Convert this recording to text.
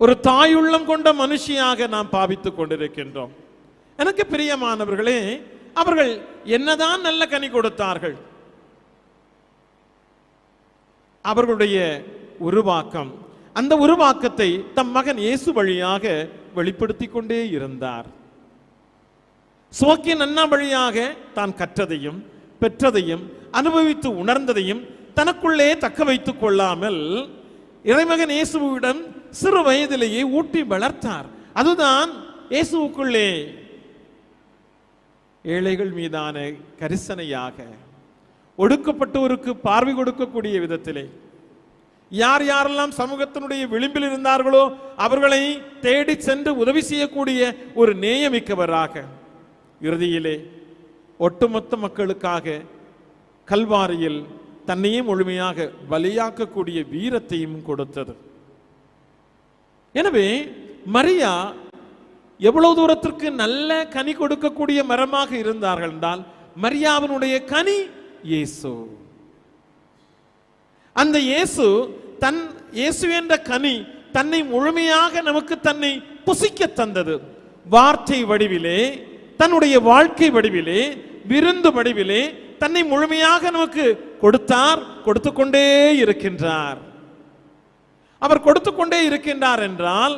ஒரு தாயுள்ளம் கொண்ட மனுஷியாக நாம் பாவித்துக் கொண்டிருக்கின்றோம். எனக்கு பிரியமானவர்களே, அவர்கள் என்னதான் நல்ல கனி கொடுத்தார்கள், அவர்களுடைய உருவாக்கம், அந்த உருவாக்கத்தை தம் மகன் இயேசு வழியாக வெளிப்படுத்தி கொண்டே இருந்தார். சோக்கிய நன்னா வழியாக தான் கற்றதையும் பெற்றதையும் அனுபவித்து உணர்ந்ததையும் தனக்குள்ளே தக்க வைத்துக் கொள்ளாமல் இறைமகன் இயேசுவிடம் சிறு வயதிலேயே ஊட்டி வளர்த்தார். அதுதான் இயேசுவுக்குள்ளே ஏழைகள் மீதான கரிசனையாக, ஒடுக்கப்பட்டோருக்கு பார்வை கொடுக்கக்கூடிய விதத்திலே, யார் யாரெல்லாம் சமூகத்தினுடைய விளிம்பில் இருந்தார்களோ அவர்களை தேடி சென்று உதவி செய்யக்கூடிய ஒரு நேயமிக்கவராக, இறுதியிலே ஒட்டுமொத்த மக்களுக்காக கல்வாரியில் தன்னையே முழுமையாக பலியாக்கக்கூடிய வீரத்தையும் கொடுத்தது. எனவே மரியா எவ்வளவு தூரத்திற்கு நல்ல கனி கொடுக்கக்கூடிய மரமாக இருந்தார்கள் என்றால், மரியாவினுடைய கனி இயேசு. அந்த இயேசு இயேசு என்ற கனி தன்னை முழுமையாக நமக்கு தன்னை புசிக்க தந்தது. வார்த்தை வடிவிலே, தன்னுடைய வாழ்க்கை வடிவிலே, விருந்து வடிவிலே தன்னை முழுமையாக நமக்கு கொடுத்தார், கொடுத்து கொண்டே இருக்கின்றார். அவர் கொடுத்து கொண்டே இருக்கின்றார் என்றால்